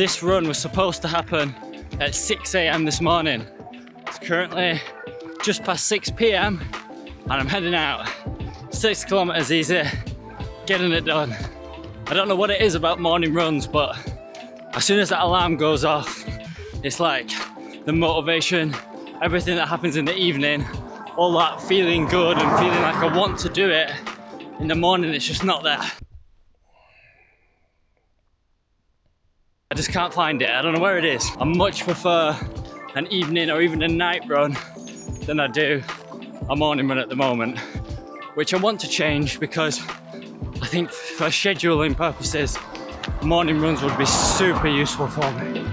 This run was supposed to happen at 6 a.m. this morning. It's currently just past 6 p.m. and I'm heading out. 6 kilometers easy, getting it done. I don't know what it is about morning runs, but as soon as that alarm goes off, it's like the motivation, everything that happens in the evening, all that feeling good and feeling like I want to do it, in the morning it's just not there. I just can't find it. I don't know where it is. I much prefer an evening or even a night run than I do a morning run at the moment, which I want to change because I think for scheduling purposes, morning runs would be super useful for me.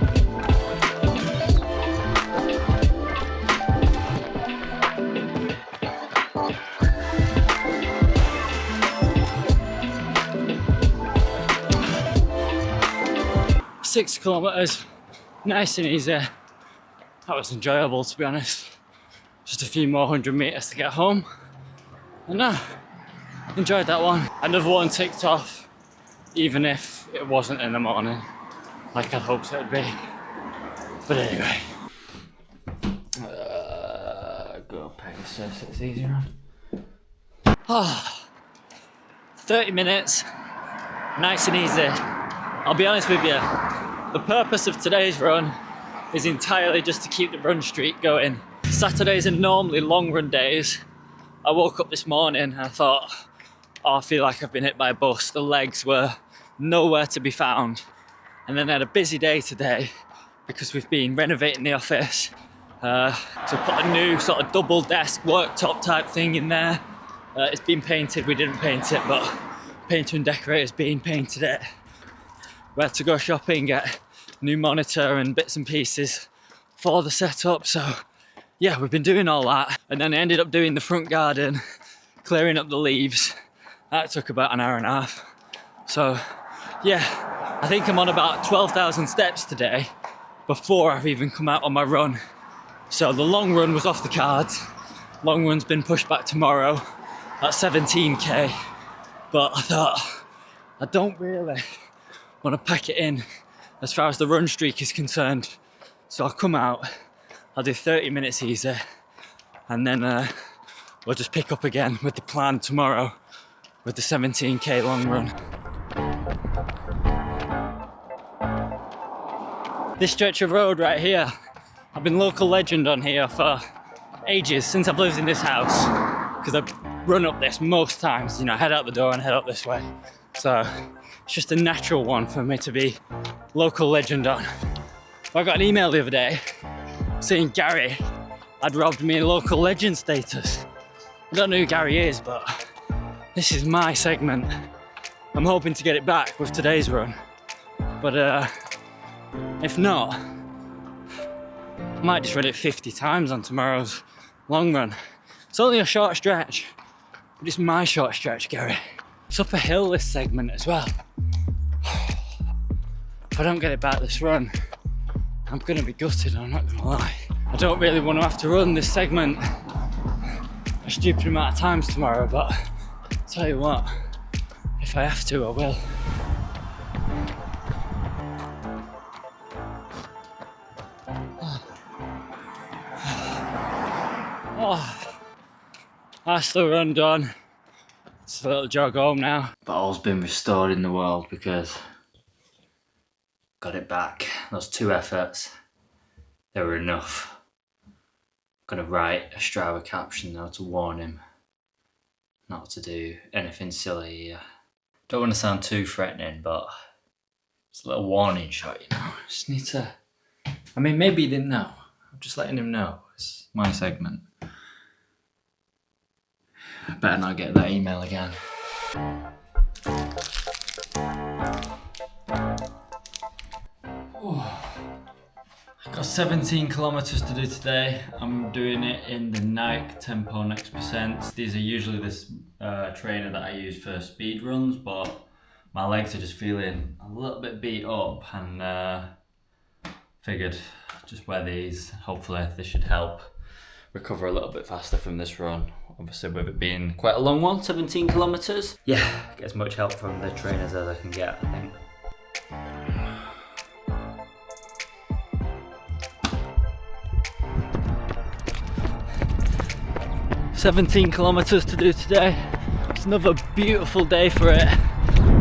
Six kilometers, nice and easy. That was enjoyable, to be honest. Just a few more 100 meters to get home. And no, enjoyed that one. Another one ticked off, even if it wasn't in the morning, like I'd hoped it would be. But anyway. Go Pegasus, it's easier. 30 minutes, nice and easy. I'll be honest with you, the purpose of today's run is entirely just to keep the run streak going. Saturdays are normally long run days. I woke up this morning and I thought, oh, I feel like I've been hit by a bus. The legs were nowhere to be found. And then I had a busy day today because we've been renovating the office to put a new sort of double desk worktop type thing in there. It's been painted, we didn't paint it, but painter and decorator's been painted it. We had to go shopping, get a new monitor and bits and pieces for the setup. So yeah, we've been doing all that. And then I ended up doing the front garden, clearing up the leaves. That took about an hour and a half. So yeah, I think I'm on about 12,000 steps today before I've even come out on my run. So the long run was off the cards. Long run's been pushed back tomorrow at 17k. But I thought, I don't really want to pack it in as far as the run streak is concerned. So I'll come out, I'll do 30 minutes easy, and then we'll just pick up again with the plan tomorrow with the 17k long run. This stretch of road right here, I've been local legend on here for ages, since I've lived in this house, because I've run up this most times, you know, head out the door and head up this way. So it's just a natural one for me to be local legend on. I got an email the other day saying Gary had robbed me local legend status. I don't know who Gary is, but this is my segment. I'm hoping to get it back with today's run. But if not, I might just run it 50 times on tomorrow's long run. It's only a short stretch, but it's my short stretch, Gary. It's up a hill, this segment as well. If I don't get it back this run, I'm gonna be gutted, I'm not gonna lie. I don't really want to have to run this segment a stupid amount of times tomorrow, but I'll tell you what, if I have to, I will. That's the run done. It's a little jog home now. But all's been restored in the world because got it back. Those 2 efforts, they were enough. I'm gonna write a Strava caption though to warn him not to do anything silly here. Don't want to sound too threatening, but it's a little warning shot, you know. Just need to, I mean, maybe he didn't know. I'm just letting him know. It's my segment. I better not get that email again. I've got 17 kilometers to do today. I'm doing it in the Nike Tempo Next Percent. These are usually this trainer that I use for speed runs, but my legs are just feeling a little bit beat up, and figured just wear these. Hopefully this should help recover a little bit faster from this run. Obviously with it being quite a long one, 17 kilometers. Yeah, get as much help from the trainers as I can get, I think. 17 kilometers to do today. It's another beautiful day for it.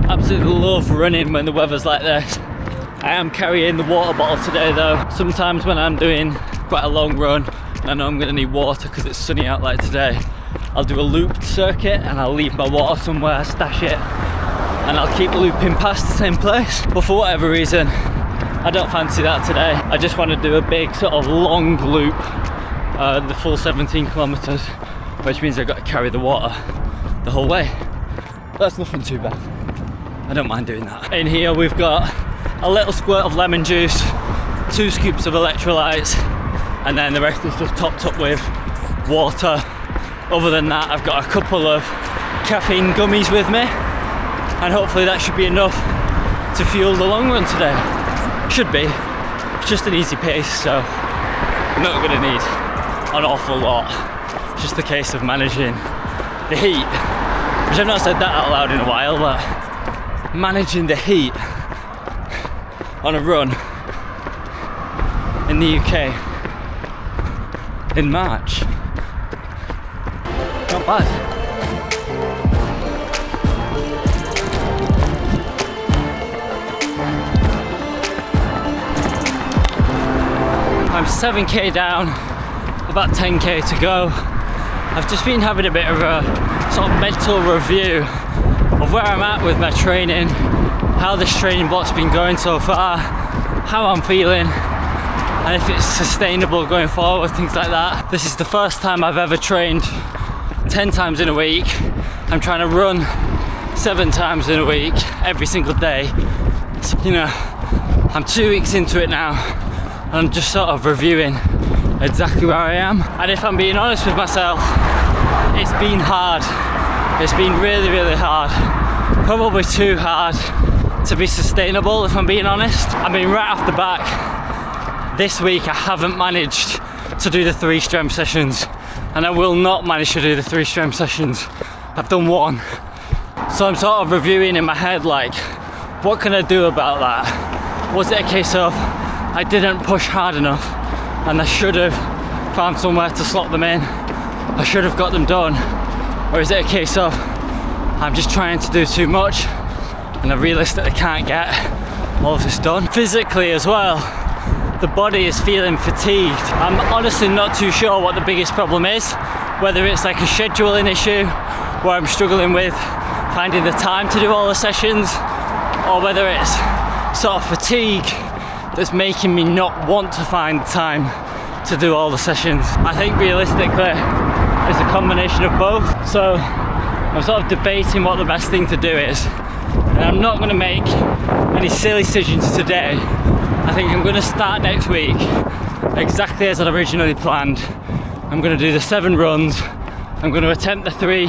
Absolutely love running when the weather's like this. I am carrying the water bottle today though. Sometimes when I'm doing quite a long run and I know I'm gonna need water because it's sunny out like today, I'll do a looped circuit and I'll leave my water somewhere, stash it, and I'll keep looping past the same place. But for whatever reason, I don't fancy that today. I just want to do a big sort of long loop, the full 17 kilometers, which means I've got to carry the water the whole way. That's nothing too bad. I don't mind doing that. In here we've got a little squirt of lemon juice, 2 scoops of electrolytes, and then the rest is just topped up with water. Other than that, I've got a couple of caffeine gummies with me, and hopefully that should be enough to fuel the long run today. Should be. It's just an easy pace, so I'm not gonna need an awful lot. It's just a case of managing the heat, which I've not said that out loud in a while, but managing the heat on a run in the UK in March. Not bad. I'm 7k down, about 10k to go. I've just been having a bit of a sort of mental review of where I'm at with my training, how this training block's been going so far, how I'm feeling, and if it's sustainable going forward, things like that. This is the first time I've ever trained 10 times in a week. I'm trying to run 7 times in a week, every single day. So, you know, I'm 2 weeks into it now, and I'm just sort of reviewing exactly where I am. And if I'm being honest with myself, it's been hard. It's been really, really hard. Probably too hard to be sustainable, if I'm being honest. I mean, right off the back, this week I haven't managed to do the 3 strength sessions, and I will not manage to do the 3 strength sessions. I've done 1. So I'm sort of reviewing in my head, like, what can I do about that? Was it a case of I didn't push hard enough and I should have found somewhere to slot them in? I should have got them done. Or is it a case of I'm just trying to do too much and I realistically can't get all of this done? Physically as well, the body is feeling fatigued. I'm honestly not too sure what the biggest problem is, whether it's like a scheduling issue where I'm struggling with finding the time to do all the sessions, or whether it's sort of fatigue that's making me not want to find time to do all the sessions. I think realistically it's a combination of both. So I'm sort of debating what the best thing to do is, and I'm not going to make any silly decisions today. I think I'm going to start next week exactly as I'd originally planned. I'm going to do the 7 runs. I'm going to attempt the 3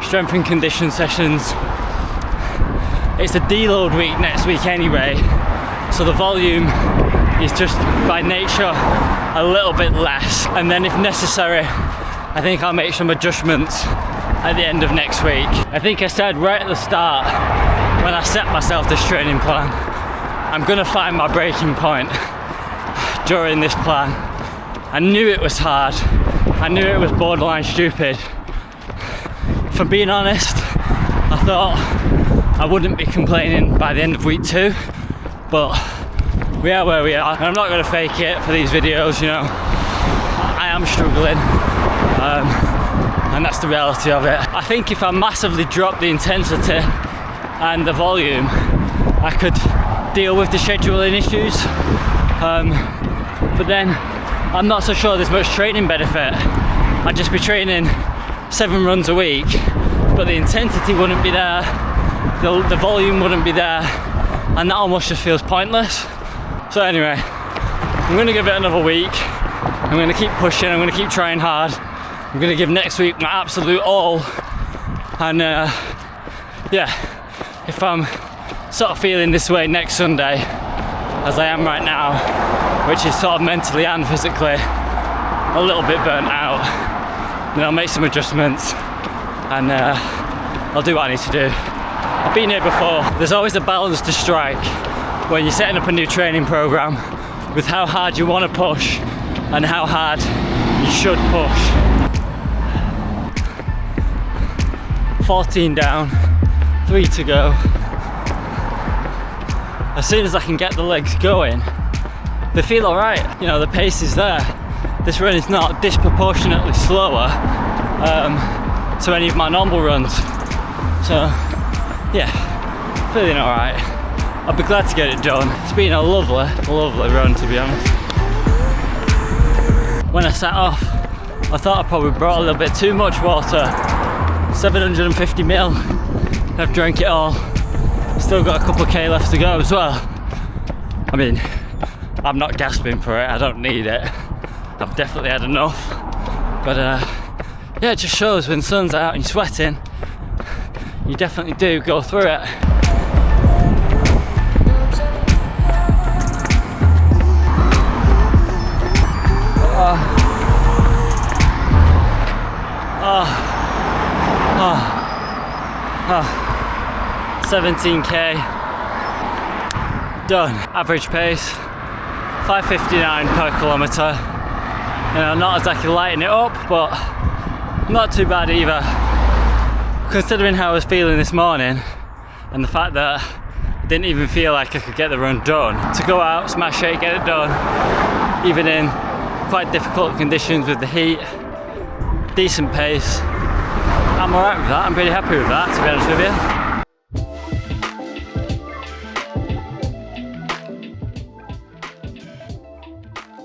strength and condition sessions. It's a deload week next week anyway, so the volume is just by nature a little bit less. And then if necessary, I think I'll make some adjustments at the end of next week. I think I said right at the start, when I set myself this training plan, I'm gonna find my breaking point during this plan. I knew it was hard. I knew it was borderline stupid. If I'm being honest, I thought I wouldn't be complaining by the end of week 2, but we are where we are, and I'm not gonna fake it for these videos, you know. I am struggling, and that's the reality of it. I think if I massively drop the intensity and the volume, I could deal with the scheduling issues, but then I'm not so sure there's much training benefit. I'd just be training 7 runs a week, but the intensity wouldn't be there, the volume wouldn't be there, and that almost just feels pointless. So anyway, I'm gonna give it another week. I'm gonna keep pushing, I'm gonna keep trying hard. I'm gonna give next week my absolute all, and yeah, if I'm sort of feeling this way next Sunday, as I am right now, which is sort of mentally and physically a little bit burnt out, then I'll make some adjustments and I'll do what I need to do. I've been here before. There's always a balance to strike when you're setting up a new training program with how hard you want to push and how hard you should push. 14 down, 3 to go. As soon as I can get the legs going, they feel alright. You know, the pace is there. This run is not disproportionately slower to any of my normal runs. So, yeah, feeling alright. I'll be glad to get it done. It's been a lovely, lovely run, to be honest. When I set off, I thought I probably brought a little bit too much water. 750 ml. I've drank it all. Still got a couple of K left to go as well. I mean, I'm not gasping for it. I don't need it. I've definitely had enough. But yeah, it just shows when the sun's out and you're sweating, you definitely do go through it. Oh. 17k done. Average pace 5:59 per kilometre. You know, not exactly lighting it up, but not too bad either, considering how I was feeling this morning and the fact that I didn't even feel like I could get the run done. To go out, smash it, get it done, even in quite difficult conditions with the heat, decent pace. I'm alright with that. I'm pretty happy with that, to be honest with you.